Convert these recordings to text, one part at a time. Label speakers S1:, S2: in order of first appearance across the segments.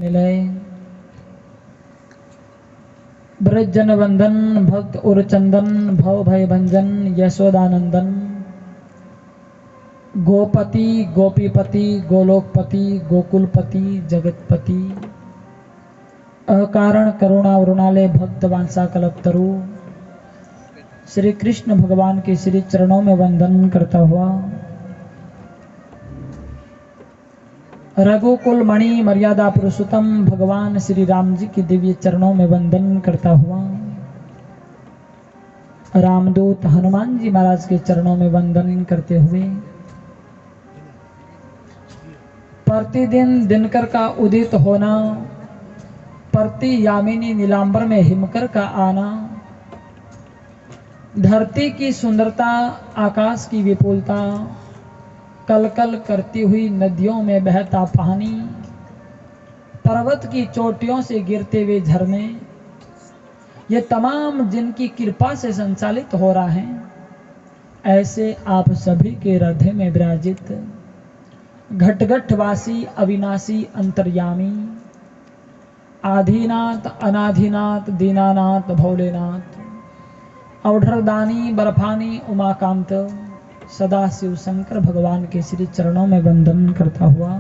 S1: निलय ब्रजजन वंदन भक्त उरचंदन भव भय भंजन यशोदानंदन गोपति गोपीपति गोलोकपति गोकुलपति जगतपति अकारण करुणा वरुणालय भक्त वांसा कल्पतरु श्री कृष्ण भगवान के श्री चरणों में वंदन करता हुआ रघुकुल मणि मर्यादा पुरुषोत्तम भगवान श्री राम जी के दिव्य चरणों में वंदन करता हुआ रामदूत हनुमान जी महाराज के चरणों में वंदन करते हुए प्रतिदिन दिनकर का उदित होना प्रति यामिनी नीलांबर में हिमकर का आना धरती की सुंदरता आकाश की विपुलता कलकल करती हुई नदियों में बहता पानी पर्वत की चोटियों से गिरते हुए झरने ये तमाम जिनकी कृपा से संचालित हो रहा है ऐसे आप सभी के हृदय में विराजित घटघटवासी अविनाशी अंतर्यामी आधिनाथ अनाधिनाथ दीनानाथ भोलेनाथ औढ़रदानी बर्फानी उमाकांत सदा शिव शंकर भगवान के श्री चरणों में वंदन करता हुआ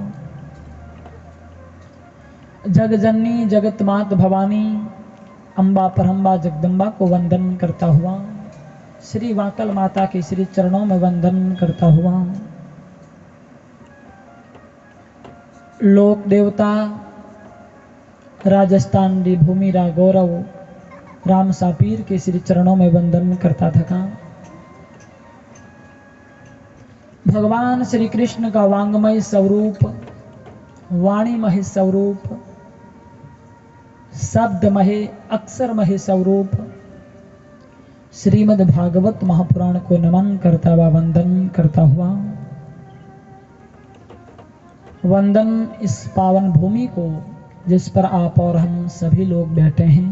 S1: जगजननी जगत मात भवानी अम्बा परम्बा जगदम्बा को वंदन करता हुआ श्री वाकल माता के श्री चरणों में वंदन करता हुआ लोक देवता राजस्थान दी भूमि रा गौरव राम सापीर के श्री चरणों में वंदन करता था। भगवान श्री कृष्ण का वांगमय स्वरूप वाणीमय स्वरूप शब्दमय अक्षरमय स्वरूप श्रीमद् भागवत महापुराण को नमन करता हुआ वंदन करता हुआ वंदन इस पावन भूमि को जिस पर आप और हम सभी लोग बैठे हैं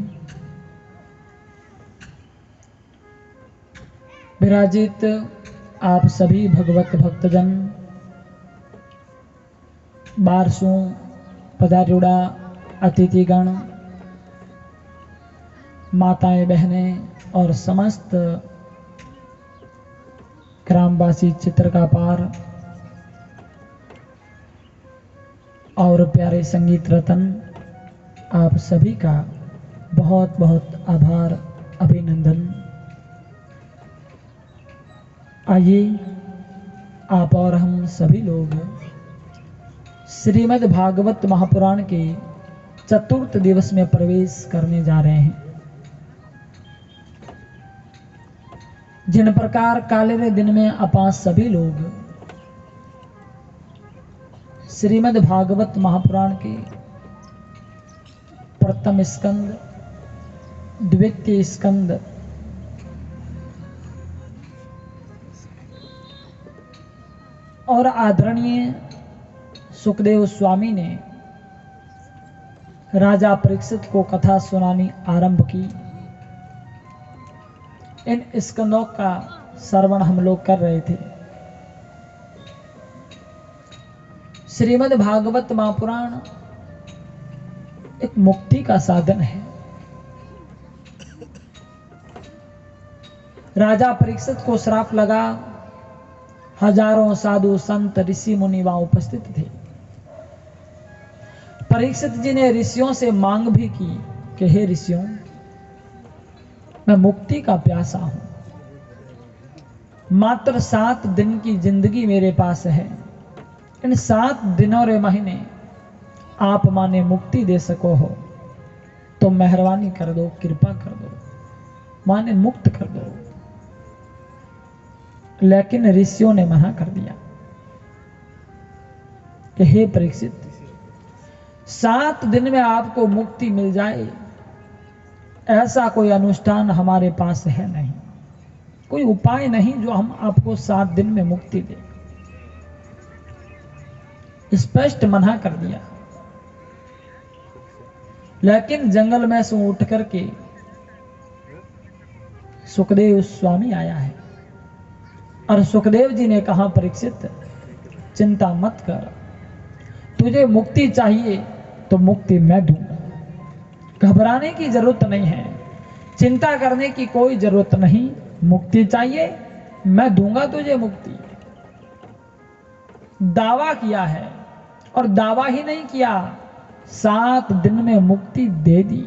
S1: विराजित आप सभी भगवत भक्तजन बारसों पधारूड़ा अतिथिगण माताएं बहनें और समस्त ग्रामवासी चित्रकापार और प्यारे संगीत रतन आप सभी का बहुत बहुत आभार अभिनंदन। आइए आप और हम सभी लोग श्रीमद् भागवत महापुराण के चतुर्थ दिवस में प्रवेश करने जा रहे हैं। जिन प्रकार काले दिन में आप सभी लोग श्रीमद् भागवत महापुराण के प्रथम स्कंद द्वितीय स्कंद और आदरणीय सुखदेव स्वामी ने राजा परीक्षित को कथा सुनानी आरंभ की। इन स्कंदों का श्रवण हम लोग कर रहे थे। श्रीमद् भागवत महापुराण एक मुक्ति का साधन है। राजा परीक्षित को श्राप लगा, हजारों साधु संत ऋषि मुनि वहां उपस्थित थे। परीक्षित जी ने ऋषियों से मांग भी की कि हे ऋषियों, मैं मुक्ति का प्यासा हूं, मात्र 7 दिन की जिंदगी मेरे पास है। इन 7 दिनों रे महीने आप माने मुक्ति दे सको हो तो मेहरबानी कर दो, कृपा कर दो, माने मुक्त कर दो। लेकिन ऋषियों ने मना कर दिया कि हे परीक्षित, 7 दिन में आपको मुक्ति मिल जाए ऐसा कोई अनुष्ठान हमारे पास है नहीं, कोई उपाय नहीं जो हम आपको 7 दिन में मुक्ति दे। स्पष्ट मना कर दिया। लेकिन जंगल में से उठ करके सुखदेव स्वामी आया है और सुखदेव जी ने कहा, परीक्षित चिंता मत कर, तुझे मुक्ति चाहिए तो मुक्ति मैं दूंगा। घबराने की जरूरत नहीं है, चिंता करने की कोई जरूरत नहीं। मुक्ति चाहिए, मैं दूंगा तुझे मुक्ति। दावा किया है, और दावा ही नहीं किया, 7 दिन में मुक्ति दे दी।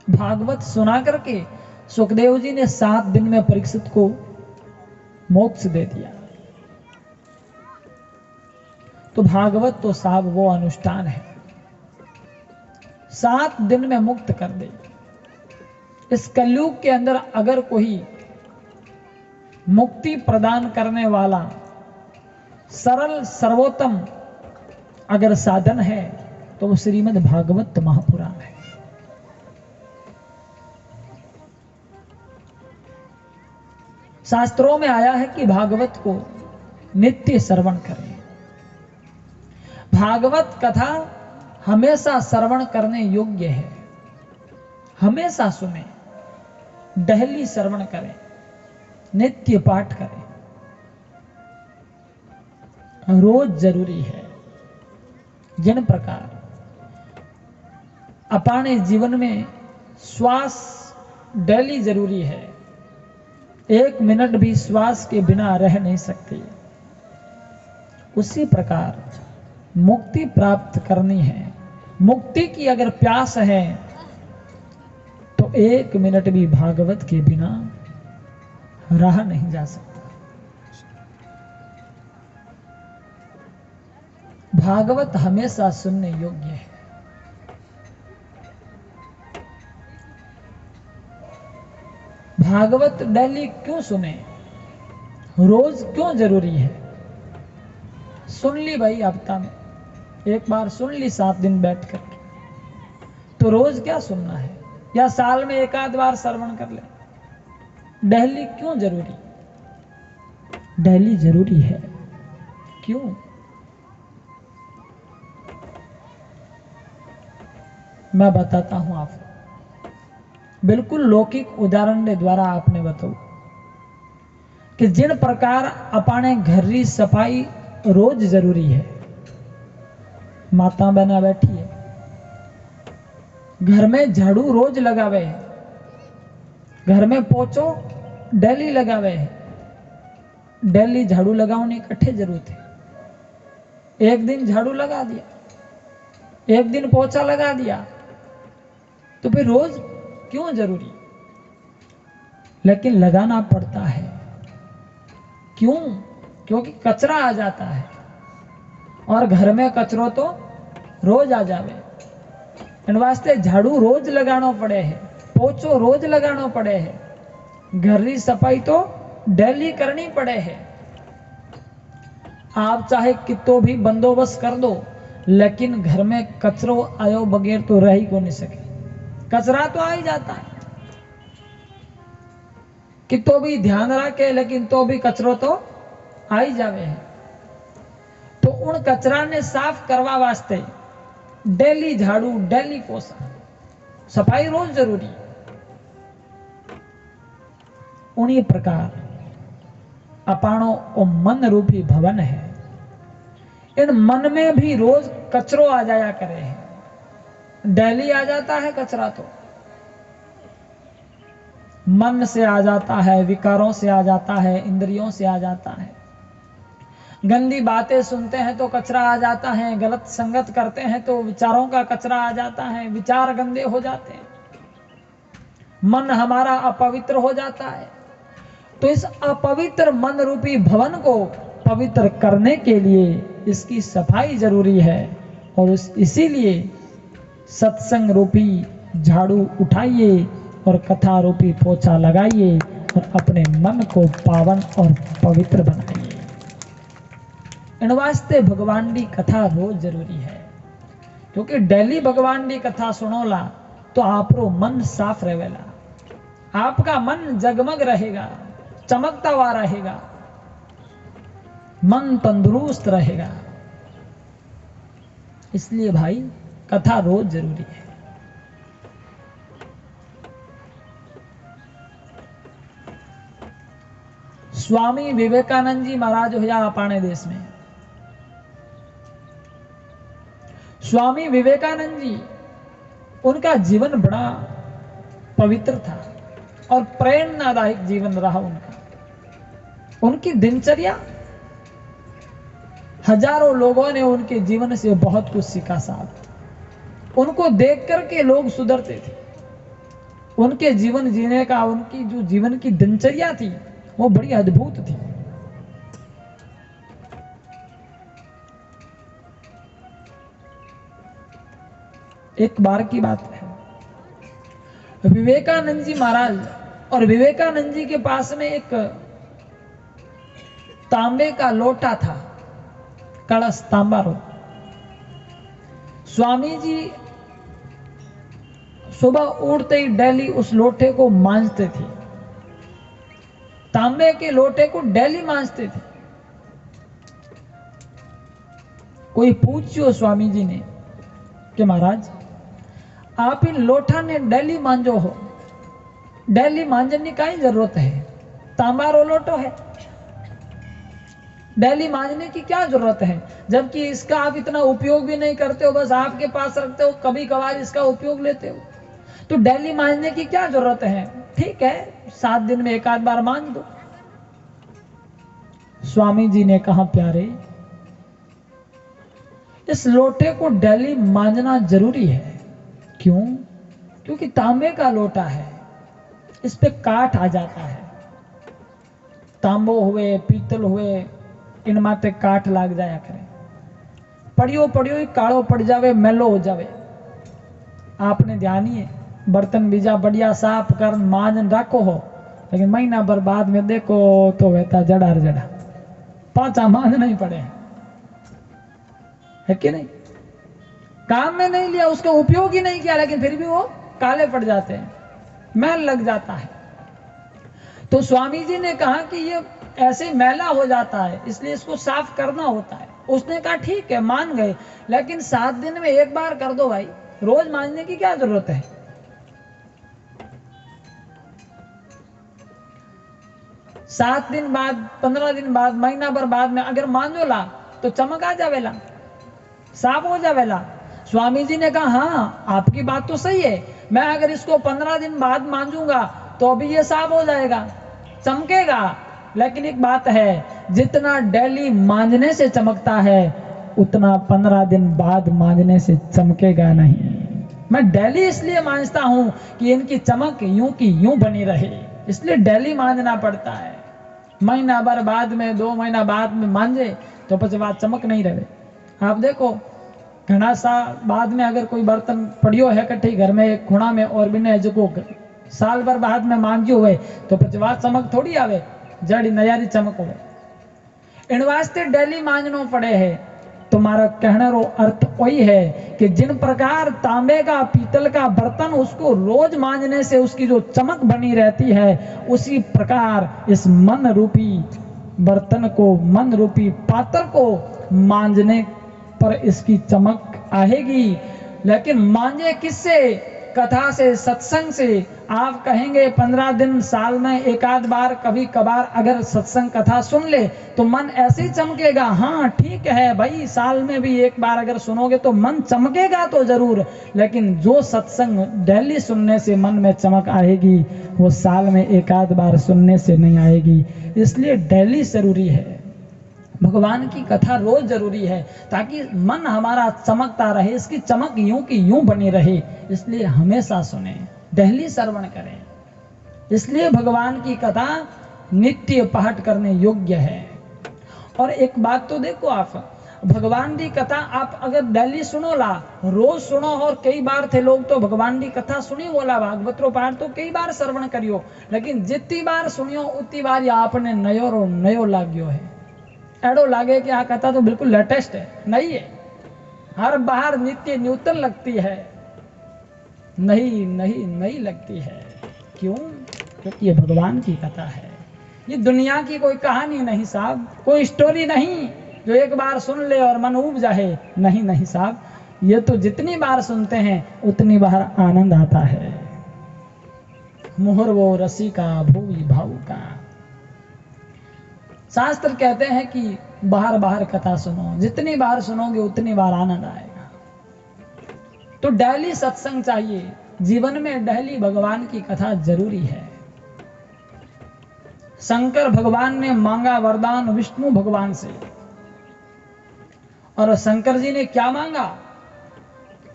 S1: भागवत सुना करके सुखदेव जी ने 7 दिन में परीक्षित को मोक्ष दे दिया। तो भागवत तो साहब वो अनुष्ठान है, 7 दिन में मुक्त कर दे। इस कलयुग के अंदर अगर कोई मुक्ति प्रदान करने वाला सरल सर्वोत्तम अगर साधन है तो वो श्रीमद् भागवत महापुराण है। शास्त्रों में आया है कि भागवत को नित्य श्रवण करें। भागवत कथा हमेशा श्रवण करने योग्य है, हमेशा सुने, डेली श्रवण करें, नित्य पाठ करें, रोज जरूरी है। जिन प्रकार अपने जीवन में श्वास डेली जरूरी है, 1 मिनट भी श्वास के बिना रह नहीं सकते, उसी प्रकार मुक्ति प्राप्त करनी है, मुक्ति की अगर प्यास है तो 1 मिनट भी भागवत के बिना रहा नहीं जा सकता। भागवत हमेशा सुनने योग्य है। भागवत डेली क्यों सुने, रोज क्यों जरूरी है? सुन ली भाई, हफ्ता में एक बार सुन ली, 7 दिन बैठ कर, तो रोज क्या सुनना है? या साल में 1 आध बार श्रवण कर ले। डेली क्यों जरूरी? डेली जरूरी है, क्यों? मैं बताता हूं आपको, बिल्कुल लौकिक उदाहरण के द्वारा आपने बताओ कि जिन प्रकार अपने घर की सफाई रोज जरूरी है, माता बहना बैठी है, घर में झाड़ू रोज लगावे है, घर में पोछो डेली लगावे है। डेली झाड़ू लगाने कट्ठे जरूरत है? एक दिन झाड़ू लगा दिया, एक दिन पोछा लगा दिया, तो फिर रोज क्यों जरूरी? लेकिन लगाना पड़ता है, क्यों? क्योंकि कचरा आ जाता है, और घर में कचरो तो रोज आ जावे। इन वास्ते झाड़ू रोज लगाना पड़े है, पोछो रोज लगाना पड़े है, घर की सफाई तो डेली करनी पड़े है। आप चाहे कितो भी बंदोबस्त कर दो, लेकिन घर में कचरो आयो बगैर तो रह ही को नहीं सके। कचरा तो आ ही जाता है, कितो भी ध्यान रखे, लेकिन तो भी कचरो तो आ ही जावे है। तो उन कचरा ने साफ करवा वास्ते डेली झाड़ू, डेली पोछा, सफाई रोज जरूरी। उन्हीं प्रकार अपाणो ओ मन रूपी भवन है, इन मन में भी रोज कचरो आ जाया करे है। डेली आ जाता है कचरा, तो मन से आ जाता है, विकारों से आ जाता है, इंद्रियों से आ जाता है। गंदी बातें सुनते हैं तो कचरा आ जाता है, गलत संगत करते हैं तो विचारों का कचरा आ जाता है, विचार गंदे हो जाते हैं, मन हमारा अपवित्र हो जाता है। तो इस अपवित्र मन रूपी भवन को पवित्र करने के लिए इसकी सफाई जरूरी है, और इसीलिए सत्संग रूपी झाड़ू उठाइए और कथा रूपी पोछा लगाइए और अपने मन को पावन और पवित्र बनाइए। इन वास्ते भगवान की कथा रोज जरूरी है, क्योंकि डेली भगवान की कथा सुनोला तो आपरो मन साफ रहेगा, आपका मन जगमग रहेगा, चमकता हुआ रहेगा, मन तंदुरुस्त रहेगा। इसलिए भाई कथा रोज जरूरी है। स्वामी विवेकानंद जी महाराज होया अपने देश में। स्वामी विवेकानंद जी, उनका जीवन बड़ा पवित्र था और प्रेरणादायक जीवन रहा उनका। उनकी दिनचर्या, हजारों लोगों ने उनके जीवन से बहुत कुछ सीखा साहब। उनको देख करके लोग सुधरते थे। उनके जीवन जीने का, उनकी जो जीवन की दिनचर्या थी वो बड़ी अद्भुत थी। एक बार की बात है, विवेकानंद जी महाराज और विवेकानंद जी के पास में एक तांबे का लोटा था, कलश, तांबा रो। स्वामी जी सुबह उठते ही डेली उस लोटे को मांजते थे, तांबे के लोटे को डेली मांजते थे। कोई पूछो स्वामी जी ने कि महाराज आप इन लोटा ने डेली मांजो हो, डेली मांजने का ही जरूरत है, तांबा रो लोटो है, डेली मांजने की क्या जरूरत है, जबकि इसका आप इतना उपयोग भी नहीं करते हो, बस आपके पास रखते हो, कभी कभार इसका उपयोग लेते हो, तो डेली मांजने की क्या जरूरत है। ठीक है, 7 दिन में एक आध बार मांज दो। स्वामी जी ने कहा, प्यारे, इस लोटे को डेली मांजना जरूरी है। क्यों? क्योंकि तांबे का लोटा है, इस पे काट आ जाता है। तांबो हुए, पीतल हुए, इन माते काट लाग जाया करे, पड़ियो पड़ियो ही कालो पड़ जावे, मैलो हो जावे। आपने ध्यान ही है, बर्तन बीजा बढ़िया साफ कर मांजन रखो हो, लेकिन महीना भर बाद में देखो तो वहता जड़ा जड़ा, पांचा मांज नहीं पड़े, है कि नहीं? काम में नहीं लिया, उसका उपयोग ही नहीं किया, लेकिन फिर भी वो काले पड़ जाते हैं, मैल लग जाता है। तो स्वामी जी ने कहा कि ये ऐसे मैला हो जाता है, इसलिए इसको साफ करना होता है। उसने कहा ठीक है, मान गए, लेकिन 7 दिन में एक बार कर दो भाई, रोज मांजने की क्या जरूरत है। सात दिन बाद, 15 दिन बाद, महीना भर बाद में अगर मांजो ला तो चमक आ जावेला, साफ हो जावेला। स्वामी जी ने कहा, हाँ आपकी बात तो सही है, मैं अगर इसको 15 दिन बाद मांजूंगा तो अभी ये साफ हो जाएगा, चमकेगा, लेकिन एक बात है, जितना डेली मांजने से चमकता है उतना 15 दिन बाद मांजने से चमकेगा नहीं। मैं डेली इसलिए मांजता हूं कि इनकी चमक यूं की यूं बनी रहे, इसलिए डेली मांजना पड़ता है। महीना भर बाद में, 2 महीना बाद में मांजे तो પછી बात चमक नहीं रहे। आप देखो, घना सा बाद में अगर कोई बर्तन पड़ियो है कट्ठी घर में एक खुणा में और बिना जो साल भर बाद में मांझ्यो हुए तो પછી बात चमक थोड़ी आवे, जड़ी नयारी चमक हो। इन वास्ते डेली मांजनो पड़े है। तुम्हारा कहने रो अर्थ वही है कि जिन प्रकार तांबे का, पीतल का बर्तन उसको रोज मांजने से उसकी जो चमक बनी रहती है, उसी प्रकार इस मन रूपी बर्तन को, मन रूपी पात्र को मांजने पर इसकी चमक आएगी। लेकिन मांजे किससे? कथा से, सत्संग से। आप कहेंगे 15 दिन साल में एक आध बार, कभी कभार अगर सत्संग कथा सुन ले तो मन ऐसे ही चमकेगा। हाँ ठीक है भाई, साल में भी एक बार अगर सुनोगे तो मन चमकेगा तो जरूर, लेकिन जो सत्संग डेली सुनने से मन में चमक आएगी वो साल में एक आध बार सुनने से नहीं आएगी। इसलिए डेली जरूरी है, भगवान की कथा रोज जरूरी है, ताकि मन हमारा चमकता रहे, इसकी चमक यूं की यूं बनी रहे। इसलिए हमेशा सुने, डेली श्रवण करें। इसलिए भगवान की कथा नित्य पाठ करने योग्य है। और एक बात तो देखो आप, भगवान की कथा आप अगर डेली सुनो ला, रोज सुनो, और कई बार थे लोग तो भगवान की कथा सुनी बोला, भागवतरो पाठ तो कई बार श्रवण करियो, लेकिन जितनी बार सुनियो उतनी बार आपने नयो रो नयो लाग्यो है। एडो लागे कि आ कथा तो बिल्कुल लेटेस्ट है, नहीं है, हर बार नित्य नूतन लगती है। नहीं नहीं नहीं लगती है। क्यों? क्योंकि ये भगवान की कथा है, ये दुनिया की कोई कहानी नहीं साहब, कोई स्टोरी नहीं जो एक बार सुन ले और मन उब जाए। नहीं नहीं साहब, ये तो जितनी बार सुनते हैं उतनी बार आनंद आता है। मुहर वो रसिका भूवि भावुका। शास्त्र कहते हैं कि बाहर बाहर कथा सुनो, जितनी बार सुनोगे उतनी बार आनंद आएगा। तो डेली सत्संग चाहिए, जीवन में डेली भगवान की कथा जरूरी है। शंकर भगवान ने मांगा वरदान विष्णु भगवान से, और शंकर जी ने क्या मांगा?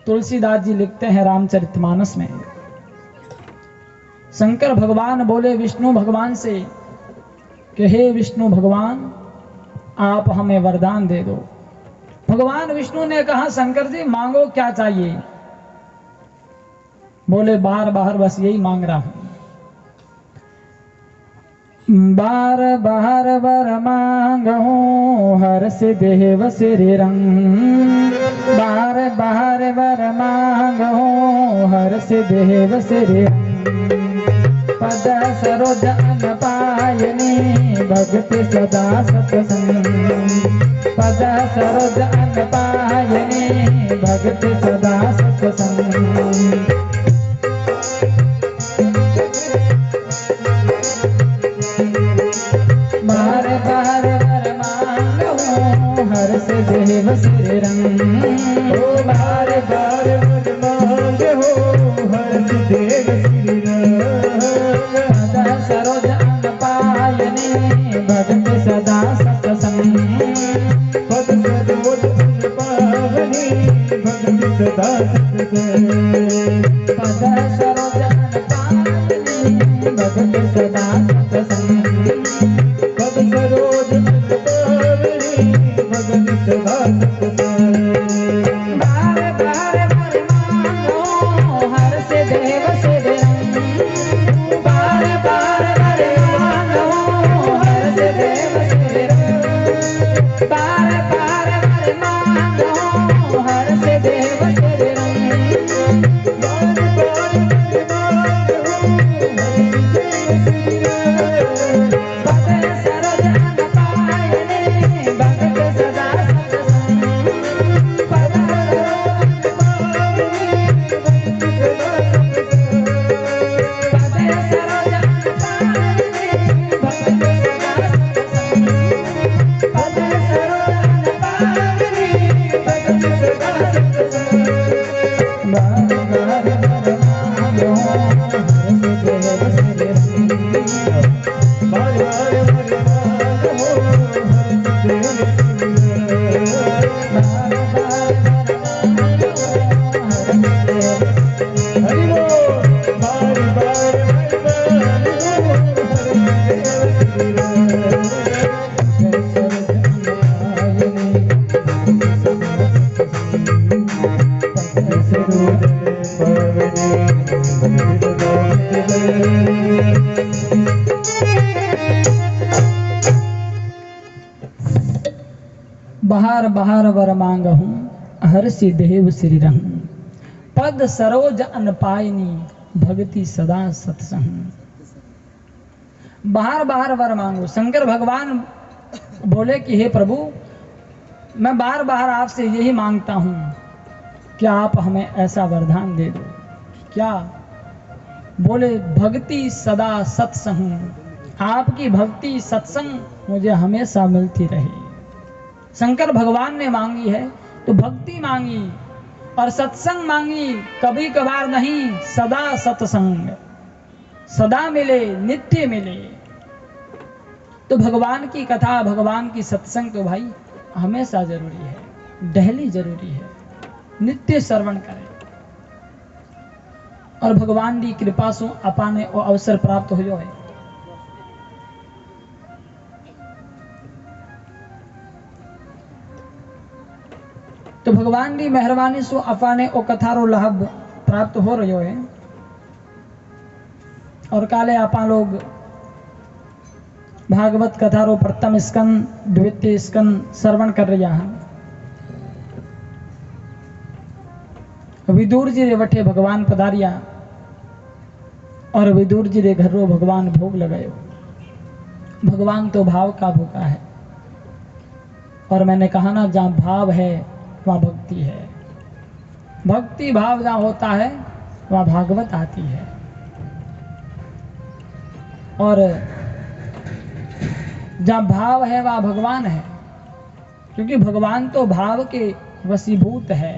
S1: तुलसीदास जी लिखते हैं रामचरितमानस में, शंकर भगवान बोले विष्णु भगवान से कि हे विष्णु भगवान, आप हमें वरदान दे दो। भगवान विष्णु ने कहा शंकर जी मांगो, क्या चाहिए? बोले बार बार बस यही मांग रहा हूं, बार बार वर मांगो हर से देव श्री रंग, बार बार वर मांगो हर से देव श्री रंग, पद सरोज अन पायनी भक्ति सदा सत्संग, पद सरोज अन पायनी भक्ति सदा सत्संग, बार बार वर मांगो हर से देव श्री रंग, ओ बार बार वर मांगो हर से देव श्री रंग, पद सरोज अन पायनी भक्ति सदा सत्संग, पद सरोज अन पायनी भक्ति सदा सत्संग, पद सरोज अन पायनी भक्ति सदा सत्संग, पद सरोज अन पावनी भगति सदा सत्संग, बार बार वर मांगो हर से देव श्री रंग, बार बार वर मांगो हर से देव श्री रंग, बार बार वर मांगो हर से देव श्री रंग, बार बार वर मांगो हर से देव श्री रंग, बहार बहार वर मांगहूं हर से देव श्री रंग, पद सरोज अन पायनी भक्ति सदा सत्संग। बार बार वर मांगो। शंकर भगवान बोले कि हे प्रभु, मैं बार बार आपसे यही मांगता हूं कि आप हमें ऐसा वरदान दे दो। क्या? बोले भक्ति सदा सत्संग, आपकी भक्ति सत्संग मुझे हमेशा मिलती रहे। शंकर भगवान ने मांगी है तो भक्ति मांगी और सत्संग मांगी, कभी कभार नहीं, सदा सत्संग, सदा मिले, नित्य मिले। तो भगवान की कथा, भगवान की सत्संग तो भाई हमेशा जरूरी है, डेली जरूरी है, नित्य श्रवण करें। और भगवान की कृपा से अपाने और अवसर प्राप्त हो जाए। तो भगवान की मेहरबानी से अपाने और कथारो लाभ प्राप्त हो रही है। और काले आपा लोग भागवत कथारो प्रथम स्कंद, द्वितीय स्कंद श्रवण कर रहा है। विदुर जी रे वठे भगवान पधारिया और विदुर जी रे घरों भगवान भोग लगायो। भगवान तो भाव का भूखा है, और मैंने कहा ना, जहाँ भाव है वहाँ भक्ति है। भक्ति भाव जहाँ होता है वहाँ भागवत आती है। और जहाँ भाव है वहाँ भगवान है, क्योंकि भगवान तो भाव के वशीभूत है।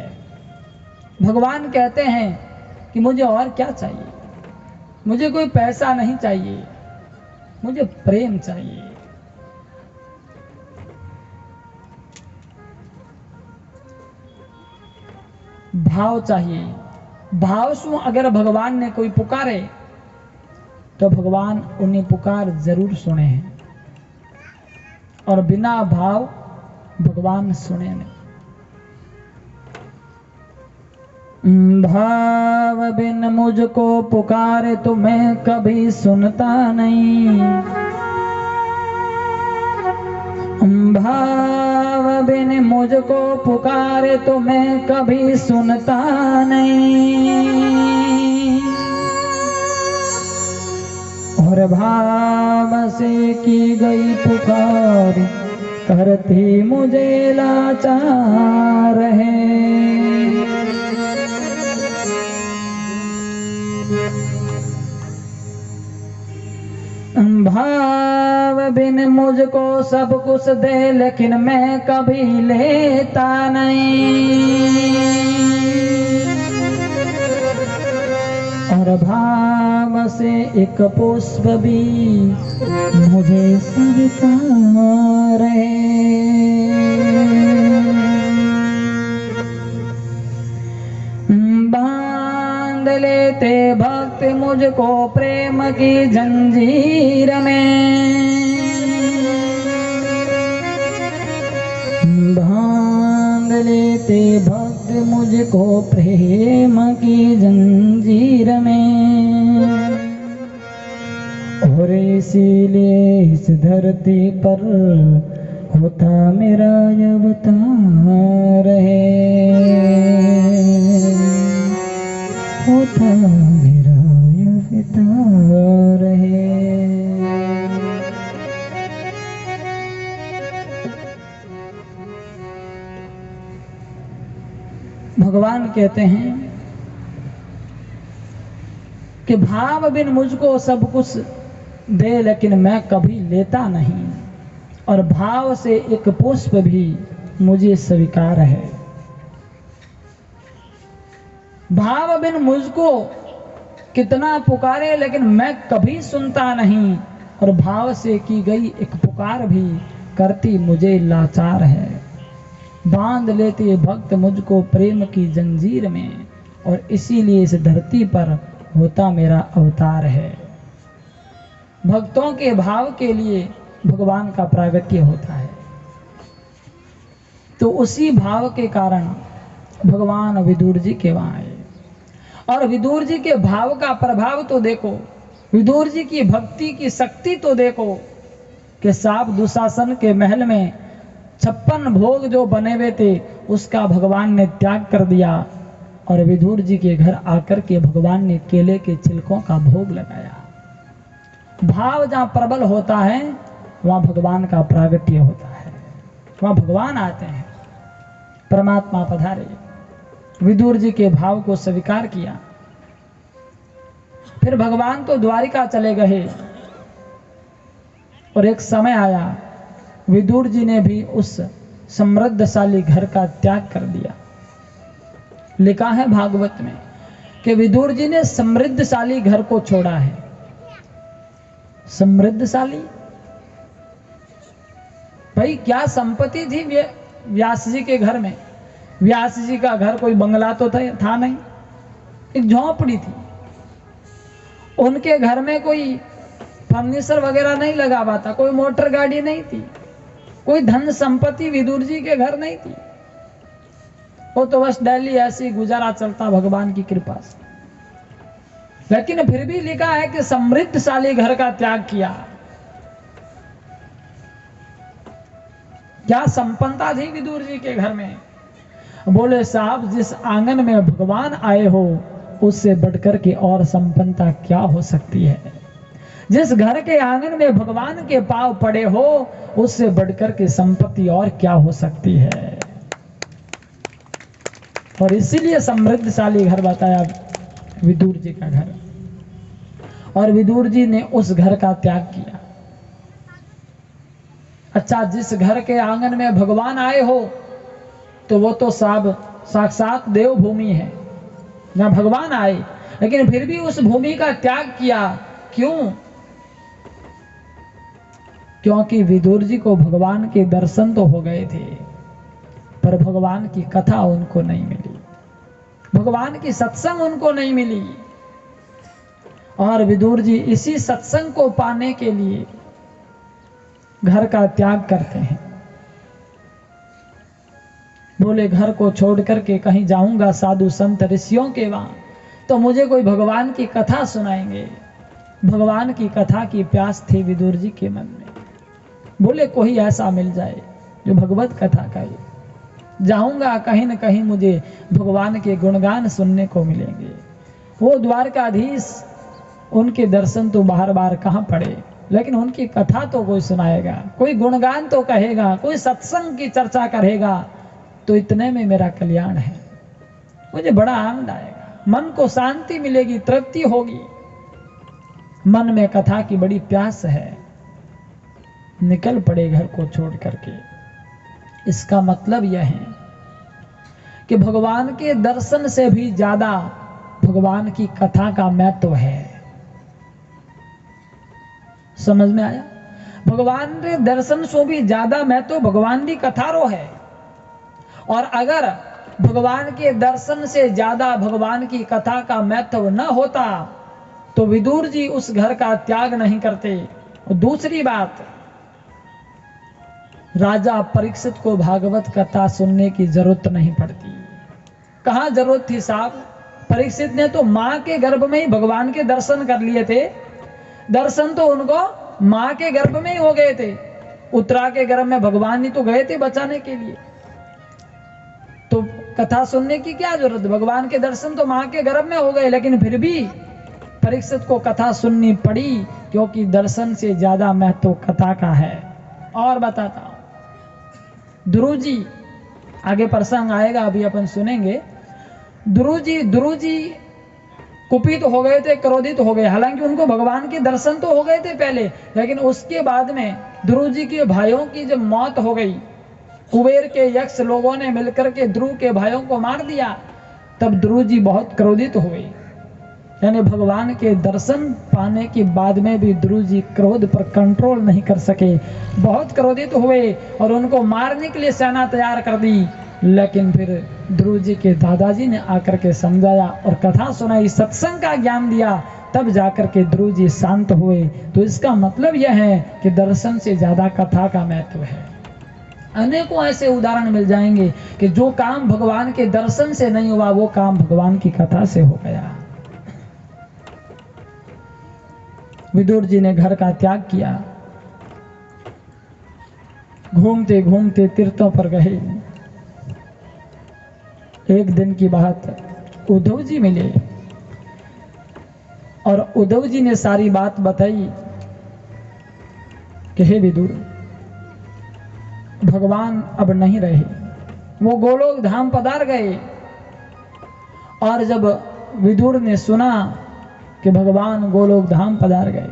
S1: भगवान कहते हैं कि मुझे और क्या चाहिए, मुझे कोई पैसा नहीं चाहिए, मुझे प्रेम चाहिए। भाव चाहिए। भाव से अगर भगवान ने कोई पुकारे तो भगवान उन्हें पुकार जरूर सुने हैं, और बिना भाव भगवान सुने नहीं। भाव बिन मुझको पुकारे तो मैं कभी सुनता नहीं, भाव बिन मुझको पुकारे तो मैं कभी सुनता नहीं, और भाव से की गई पुकार करती मुझे लाचार है। भाव बिन मुझको सब कुछ दे लेकिन मैं कभी लेता नहीं, और भाव से एक पुष्प भी मुझे स्वीकार है। बांध लेते भक्त मुझको प्रेम की जंजीर में, बांध लेते भक्त मुझको प्रेम की जंजीर में, और इसीलिए इस धरती पर होता मेरा अवतार है, होता मेरा अवतार है। भगवान कहते हैं कि भाव बिन मुझको सब कुछ दे लेकिन मैं कभी लेता नहीं, और भाव से एक पुष्प भी मुझे स्वीकार है। भाव बिन मुझको कितना पुकारे लेकिन मैं कभी सुनता नहीं, और भाव से की गई एक पुकार भी करती मुझे लाचार है। बांध लेते भक्त मुझको प्रेम की जंजीर में, और इसीलिए इस धरती पर होता मेरा अवतार है। भक्तों के भाव के लिए भगवान का प्रागट्य होता है, तो उसी भाव के कारण भगवान विदुर जी के वहां आए, और विदुर जी के भाव का प्रभाव तो देखो, विदुर जी की भक्ति की शक्ति तो देखो कि साप दुशासन के महल में 56 भोग जो बने हुए थे उसका भगवान ने त्याग कर दिया, और विदुर जी के घर आकर के भगवान ने केले के छिलकों का भोग लगाया। भाव जहां प्रबल होता है वहां भगवान का प्रागट्य होता है, वहां भगवान आते हैं, परमात्मा पधारे। विदुर जी के भाव को स्वीकार किया। फिर भगवान तो द्वारिका चले गए, और एक समय आया विदुर जी ने भी उस समृद्धशाली घर का त्याग कर दिया। लिखा है भागवत में कि विदुर जी ने समृद्धशाली घर को छोड़ा है। समृद्धशाली भाई क्या संपत्ति थी व्यास जी के घर में? व्यास जी का घर कोई बंगला तो था नहीं, एक झोंपड़ी थी। उनके घर में कोई फर्नीचर वगैरह नहीं लगा हुआ था, कोई मोटर गाड़ी नहीं थी, कोई धन संपत्ति विदुर जी के घर नहीं थी। वो तो बस डेली ऐसी गुजारा चलता भगवान की कृपा से। लेकिन फिर भी लिखा है कि समृद्धशाली घर का त्याग किया। क्या संपन्नता थी विदुर जी के घर में? बोले साहब जिस आंगन में भगवान आए हो उससे बढ़कर के और संपन्नता क्या हो सकती है। जिस घर के आंगन में भगवान के पांव पड़े हो उससे बढ़कर के संपत्ति और क्या हो सकती है। और इसीलिए समृद्धशाली घर बताया विदुर जी का घर, और विदुर जी ने उस घर का त्याग किया। अच्छा, जिस घर के आंगन में भगवान आए हो तो वो तो साहब साक्षात देवभूमि है, जहां भगवान आए, लेकिन फिर भी उस भूमि का त्याग किया। क्यों? क्योंकि विदुर जी को भगवान के दर्शन तो हो गए थे, पर भगवान की कथा उनको नहीं मिली, भगवान की सत्संग उनको नहीं मिली। और विदुर जी इसी सत्संग को पाने के लिए घर का त्याग करते हैं। बोले घर को छोड़ करके कहीं जाऊंगा साधु संत ऋषियों के वहां, तो मुझे कोई भगवान की कथा सुनाएंगे। भगवान की कथा की प्यास थी विदुर जी के मन में। बोले कोई ऐसा मिल जाए जो भगवत कथा कहे, जाऊंगा कहीं न कहीं मुझे भगवान के गुणगान सुनने को मिलेंगे। वो द्वारकाधीश, उनके दर्शन तो बार बार कहाँ पड़े, लेकिन उनकी कथा तो कोई सुनाएगा, कोई गुणगान तो कहेगा, कोई सत्संग की चर्चा करेगा, तो इतने में मेरा कल्याण है। मुझे बड़ा आनंद आएगा, मन को शांति मिलेगी, तृप्ति होगी। मन में कथा की बड़ी प्यास है। निकल पड़े घर को छोड़ करके। इसका मतलब यह है कि भगवान के दर्शन से भी ज्यादा भगवान की कथा का महत्व है। समझ में आया? भगवान के दर्शन से भी ज्यादा महत्व भगवान की कथा रो है। और अगर भगवान के दर्शन से ज्यादा भगवान की कथा का महत्व न होता तो विदुर जी उस घर का त्याग नहीं करते। और दूसरी बात, राजा परीक्षित को भागवत कथा सुनने की जरूरत नहीं पड़ती। कहां जरूरत थी साहब? परीक्षित ने तो मां के गर्भ में ही भगवान के दर्शन कर लिए थे। दर्शन तो उनको मां के गर्भ में ही हो गए थे। उत्तरा के गर्भ में भगवान ही तो गए थे बचाने के लिए, तो कथा सुनने की क्या जरूरत? भगवान के दर्शन तो मां के गर्भ में हो गए, लेकिन फिर भी परीक्षित को कथा सुननी पड़ी, क्योंकि दर्शन से ज्यादा महत्व कथा का है। और बताता हूं, ध्रुव जी, आगे प्रसंग आएगा, अभी अपन सुनेंगे। ध्रुव जी कुपित हो गए थे, क्रोधित हो गए। हालांकि उनको भगवान के दर्शन तो हो गए थे पहले, लेकिन उसके बाद में ध्रुव जी के भाइयों की जब मौत हो गई, कुबेर के यक्ष लोगों ने मिलकर के ध्रुव के भाइयों को मार दिया, तब ध्रुव जी बहुत क्रोधित हुए। यानी भगवान के दर्शन पाने के बाद में भी ध्रुव जी क्रोध पर कंट्रोल नहीं कर सके, बहुत क्रोधित हुए और उनको मारने के लिए सेना तैयार कर दी। लेकिन फिर ध्रुव जी के दादाजी ने आकर के समझाया और कथा सुनाई, सत्संग का ज्ञान दिया, तब जाकर के ध्रुव जी शांत हुए। तो इसका मतलब यह है कि दर्शन से ज्यादा कथा का महत्व है। अनेकों ऐसे उदाहरण मिल जाएंगे कि जो काम भगवान के दर्शन से नहीं हुआ, वो काम भगवान की कथा से हो गया। विदुर जी ने घर का त्याग किया, घूमते घूमते तीर्थों पर गए। एक दिन की बात, उद्धव जी मिले और उद्धव जी ने सारी बात बताई कि हे विदुर, भगवान अब नहीं रहे, वो गोलोक धाम पधार गए। और जब विदुर ने सुना कि भगवान गोलोक धाम पधार गए,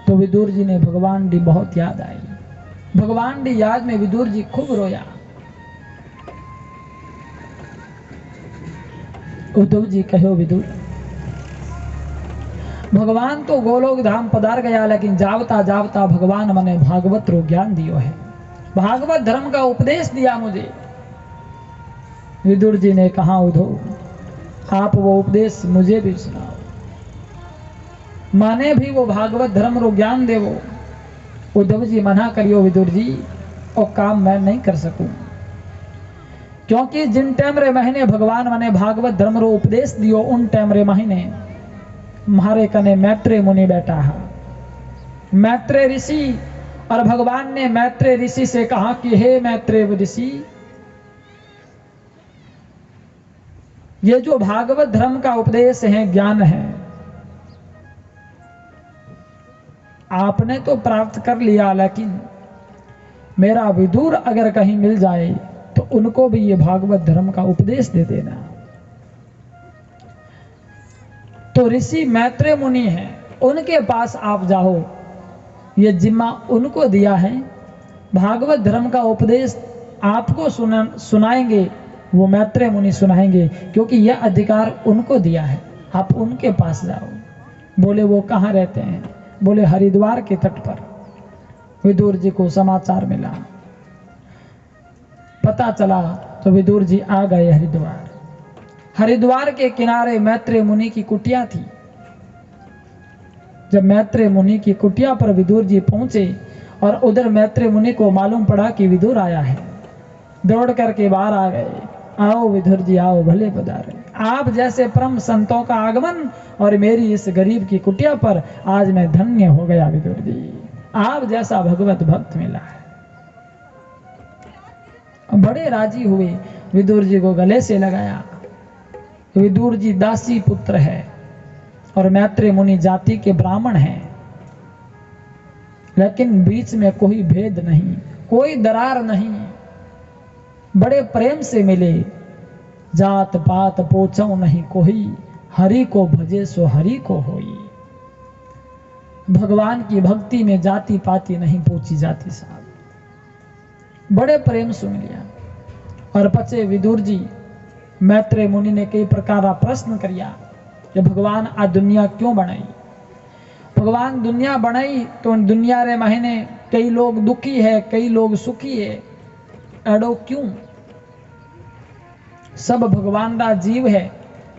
S1: तो विदुर जी ने भगवान की बहुत याद आई। भगवान की याद में विदुर जी खूब रोया। उद्धव जी कहो विदुर, भगवान तो गोलोक धाम पधार गया, लेकिन जावता जावता भगवान मने भागवत रो ज्ञान दियो है, भागवत धर्म का उपदेश दिया मुझे। विदुर जी ने कहा, उद्धव आप वो उपदेश मुझे भी सुनाओ, माने भी वो भागवत धर्म रो ज्ञान देवो। उद्धव जी मना करियो विदुर जी, वो काम मैं नहीं कर सकूं, क्योंकि जिन टाइम रे महीने भगवान मने भागवत धर्म रो उपदेश दियो, उन टाइम रे महीने मारे कने मैत्रेय मुनि बैठा है, मैत्रेय ऋषि। और भगवान ने मैत्रेय ऋषि से कहा कि हे मैत्रेय ऋषि, ये जो भागवत धर्म का उपदेश है, ज्ञान है, आपने तो प्राप्त कर लिया, लेकिन मेरा विदुर अगर कहीं मिल जाए तो उनको भी ये भागवत धर्म का उपदेश दे देना। तो ऋषि मैत्रेय मुनि हैं, उनके पास आप जाओ, ये जिम्मा उनको दिया है, भागवत धर्म का उपदेश आपको सुनाएंगे, वो मैत्रेय मुनि सुनाएंगे, क्योंकि यह अधिकार उनको दिया है, आप उनके पास जाओ। बोले वो कहाँ रहते हैं? बोले हरिद्वार के तट पर। विदुर जी को समाचार मिला, पता चला तो विदुर जी आ गए हरिद्वार। हरिद्वार के किनारे मैत्रेय मुनि की कुटिया थी। जब मैत्रेय मुनि की कुटिया पर विदुर जी पहुंचे और उधर मैत्रेय मुनि को मालूम पड़ा कि विदुर आया है, दौड़ करके बाहर आ गए। आओ विदुर जी आओ, भले पधारे। आप जैसे परम संतों का आगमन और मेरी इस गरीब की कुटिया पर आज मैं धन्य हो गया विदुर जी, आप जैसा भगवत भक्त मिला है। बड़े राजी हुए, विदुर जी को गले से लगाया। विदुर जी दासी पुत्र है और मैत्रेय मुनि जाति के ब्राह्मण हैं, लेकिन बीच में कोई भेद नहीं, कोई दरार नहीं, बड़े प्रेम से मिले। जात पात पोछो नहीं कोई, हरि को भजे सो हरि को होई। भगवान की भक्ति में जाति पाति नहीं पूछी जाती साहब, बड़े प्रेम से मिलिया। और पचे विदुर जी मैत्रेय मुनि ने कई प्रकार का प्रश्न किया कि भगवान आ दुनिया क्यों बनाई? भगवान दुनिया बनाई तो दुनिया रे महीने कई लोग दुखी है, कई लोग सुखी है, एडो क्यों? सब भगवान का जीव है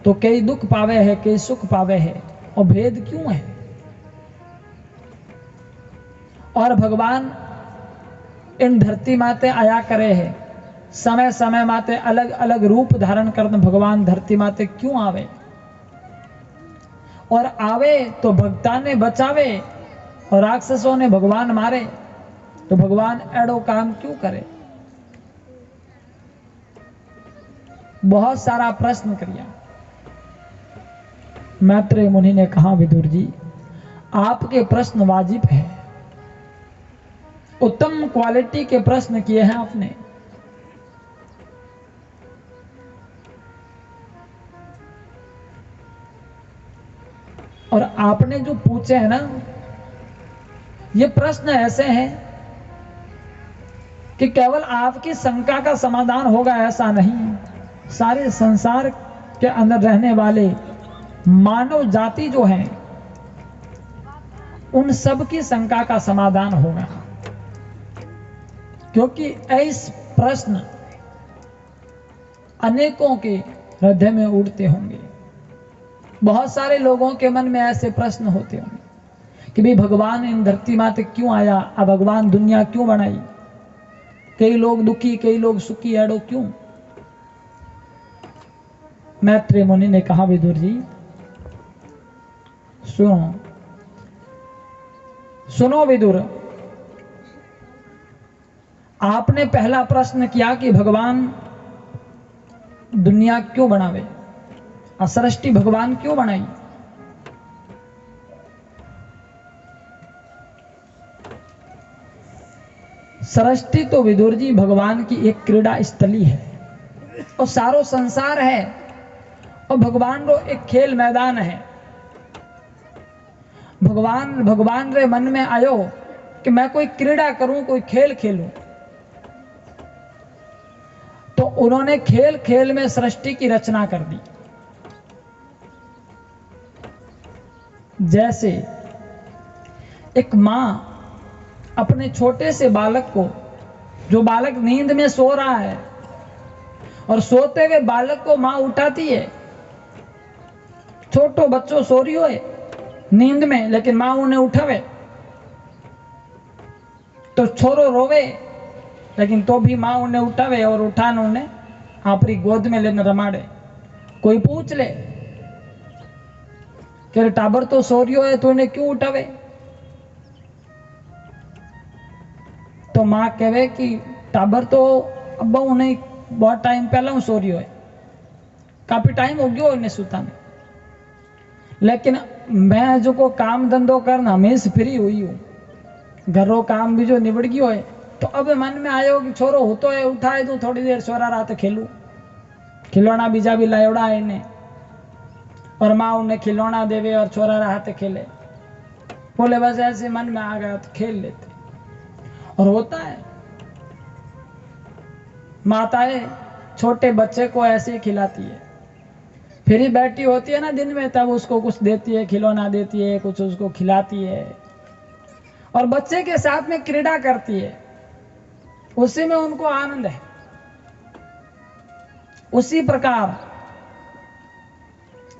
S1: तो कई दुख पावे है, कई सुख पावे है, और भेद क्यों है? और भगवान इन धरती माते आया करे है, समय समय माते अलग अलग रूप धारण कर भगवान धरती माते क्यों आवे? और आवे तो भक्ता ने बचावे और राक्षसों ने भगवान मारे, तो भगवान एडो काम क्यों करे? बहुत सारा प्रश्न किया। मैत्रेय मुनि ने कहा विदुर जी आपके प्रश्न वाजिब है, उत्तम क्वालिटी के प्रश्न किए हैं आपने। और आपने जो पूछे हैं ना, ये प्रश्न ऐसे हैं कि केवल आपकी शंका का समाधान होगा ऐसा नहीं, सारे संसार के अंदर रहने वाले मानव जाति जो है उन सब की शंका का समाधान होगा। क्योंकि ऐसे प्रश्न अनेकों के हृदय में उड़ते होंगे, बहुत सारे लोगों के मन में ऐसे प्रश्न होते होंगे कि भाई भगवान इन धरती माते क्यों आया, अब भगवान दुनिया क्यों बनाई, कई लोग दुखी कई लोग सुखी, एडो क्यों? मैत्रेय मुनि ने कहा विदुर जी सुनो सुनो विदुर, आपने पहला प्रश्न किया कि भगवान दुनिया क्यों बनावे, सृष्टि भगवान क्यों बनाई? सृष्टि तो विदुर जी भगवान की एक क्रीड़ा स्थली है और सारो संसार है और भगवान रो एक खेल मैदान है। भगवान रे मन में आयो कि मैं कोई क्रीड़ा करूं, कोई खेल खेलूं, तो उन्होंने खेल खेल में सृष्टि की रचना कर दी। जैसे एक मां अपने छोटे से बालक को, जो बालक नींद में सो रहा है और सोते हुए बालक को मां उठाती है, छोटो बच्चो सो रही हो नींद में लेकिन मां उन्हें उठावे, तो छोरो रोवे लेकिन तो भी मां उन्हें उठावे और उठाने उन्हें अपनी गोद में लेने रमाड़े। कोई पूछ ले कि टाबर तो सो रही है तो इन्हें क्यों उठावे, तो मां कहे कि टाबर तो अब्बा उन्हें बहुत टाइम पहले सो रही है, काफी टाइम हो गयो इन्हें सुता में, लेकिन मैं जो को काम धंधो करना हमेशा फ्री हुई हूँ, घरों काम भी जो निबड़ गयो है, तो अब मन में आयो कि छोरो हो तो है उठाए दू थोड़ी देर सोरा रात खेलू, खिलौना बीजा भी लायोड़ा है इन्हें, और माँ उन्हें खिलौना देवे और छोरा रात खेले। बोले बस ऐसे मन में आ गया तो खेल लेते। और होता है माताएं छोटे बच्चे को ऐसे ही खिलाती है, फिर ही बैठी होती है ना दिन में, तब उसको कुछ देती है, खिलौना देती है, कुछ उसको खिलाती है और बच्चे के साथ में क्रीड़ा करती है, उसी में उनको आनंद है। उसी प्रकार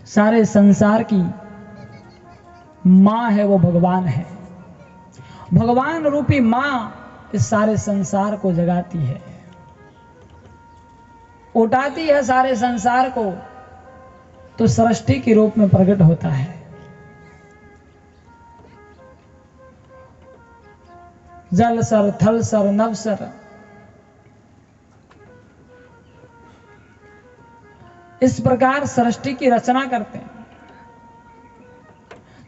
S1: सारे संसार की मां है वो भगवान है। भगवान रूपी मां इस सारे संसार को जगाती है, उठाती है सारे संसार को, तो सृष्टि के रूप में प्रकट होता है। जल सर, थल सर, नभ सर, इस प्रकार सृष्टि की रचना करते हैं।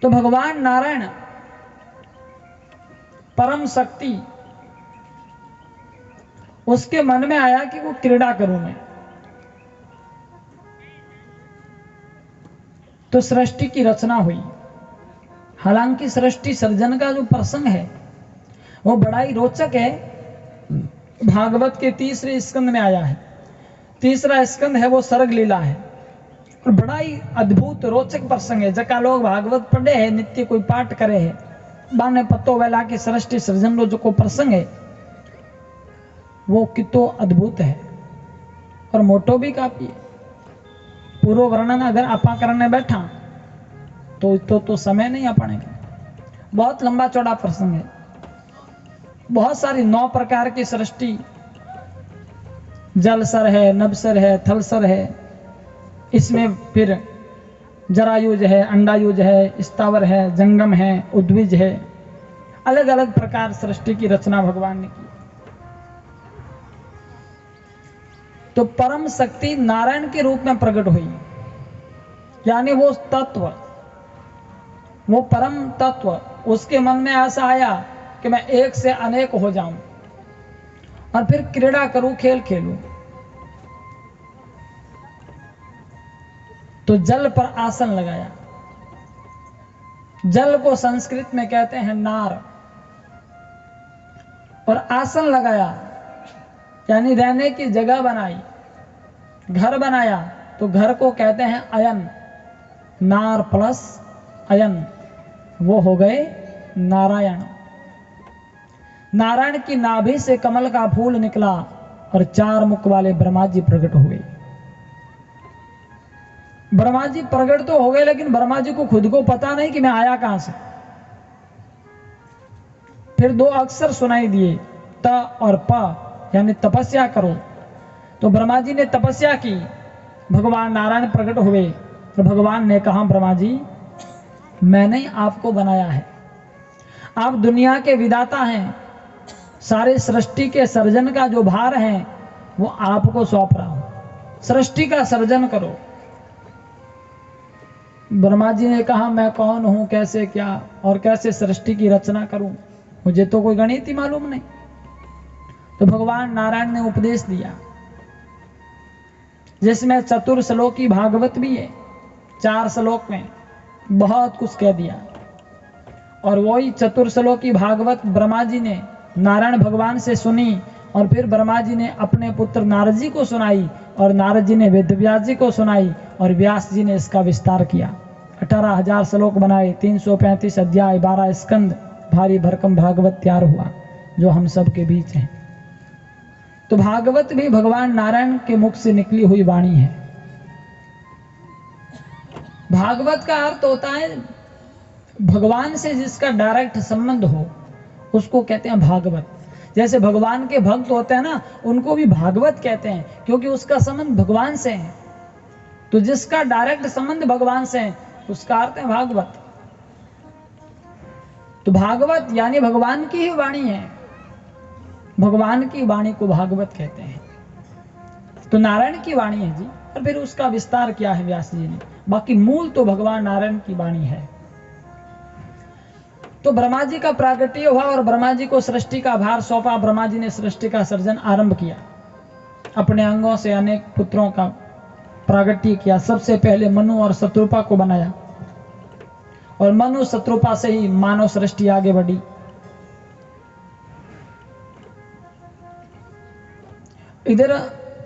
S1: तो भगवान नारायण परम शक्ति, उसके मन में आया कि वो क्रीड़ा करूं मैं, तो सृष्टि की रचना हुई। हालांकि सृष्टि सर्जन का जो प्रसंग है वो बड़ा ही रोचक है। भागवत के तीसरे स्कंद में आया है। तीसरा स्कंद है वो सर्ग लीला है और बड़ा ही अद्भुत रोचक प्रसंग है। जका लोग भागवत पढ़े हैं, नित्य कोई पाठ करे है, बाने पत्तो वेला की सृष्टि सर्जन रो जो को प्रसंग है वो कितो अद्भुत है और मोटो भी काफी है। पूर्व वर्णन अगर आपा करने बैठा तो समय नहीं अपने के, बहुत लंबा चौड़ा प्रसंग है। बहुत सारी 9 प्रकार की सृष्टि, जलसर है, नभसर है, थलसर है, इसमें फिर जरायुज है, अंडायुज है, स्थावर है, जंगम है, उद्विज है, अलग अलग प्रकार सृष्टि की रचना भगवान ने की। तो परम शक्ति नारायण के रूप में प्रकट हुई, यानी वो तत्व, वो परम तत्व, उसके मन में ऐसा आया कि मैं एक से अनेक हो जाऊं और फिर क्रीड़ा करूं, खेल खेलूं। तो जल पर आसन लगाया। जल को संस्कृत में कहते हैं नार, और आसन लगाया यानी रहने की जगह बनाई, घर बनाया, तो घर को कहते हैं अयन। नार प्लस अयन, वो हो गए नारायण। नारायण की नाभि से कमल का फूल निकला और 4 मुख वाले ब्रह्मा जी प्रकट हुए। ब्रह्मा जी प्रकट तो हो गए, लेकिन ब्रह्मा जी को खुद को पता नहीं कि मैं आया कहां से। फिर 2 अक्षर सुनाई दिए, त और प, यानी तपस्या करो। तो ब्रह्मा जी ने तपस्या की, भगवान नारायण प्रकट हुए। तो भगवान ने कहा, ब्रह्मा जी मैंने आपको बनाया है, आप दुनिया के विधाता हैं, सारे सृष्टि के सर्जन का जो भार है वो आपको सौंप रहा हूं, सृष्टि का सर्जन करो। ब्रह्मा जी ने कहा, मैं कौन हूं, कैसे क्या और कैसे सृष्टि की रचना करूं, मुझे तो कोई गणित ही मालूम नहीं। तो भगवान नारायण ने उपदेश दिया, जिसमें चतुर्श्लोकी भागवत भी है। 4 श्लोक में बहुत कुछ कह दिया। और वही चतुर्श्लोकी भागवत ब्रह्मा जी ने नारायण भगवान से सुनी, और फिर ब्रह्मा जी ने अपने पुत्र नारद जी को सुनाई, और नारद जी ने वेदव्यास जी को सुनाई, और व्यास जी ने इसका विस्तार किया। 18,000 श्लोक बनाए, 335 अध्याय, 12 स्कंद, भारी भरकम भागवत तैयार हुआ, जो हम सब के बीच है। तो भागवत भी भगवान नारायण के मुख से निकली हुई वाणी है। भागवत का अर्थ होता है भगवान से जिसका डायरेक्ट संबंध हो, उसको कहते हैं भागवत। जैसे भगवान के भक्त होते हैं ना, उनको भी भागवत कहते हैं, क्योंकि उसका संबंध भगवान से है। तो जिसका डायरेक्ट संबंध भगवान से है उसका अर्थ है भागवत। तो भागवत यानी भगवान की ही वाणी है, भगवान की वाणी को भागवत कहते हैं। तो नारायण की वाणी है जी, और फिर उसका विस्तार किया है व्यास जी ने। बाकी मूल तो भगवान नारायण की वाणी है। तो ब्रह्मा जी का प्रागट्य हुआ और ब्रह्मा जी को सृष्टि का भार सौंपा। ब्रह्मा जी ने सृष्टि का सर्जन आरंभ किया, अपने अंगों से अनेक पुत्रों का प्रागट्य किया। सबसे पहले मनु और शत्रुपा को बनाया, और मनु शत्रुपा से ही मानव सृष्टि आगे बढ़ी। इधर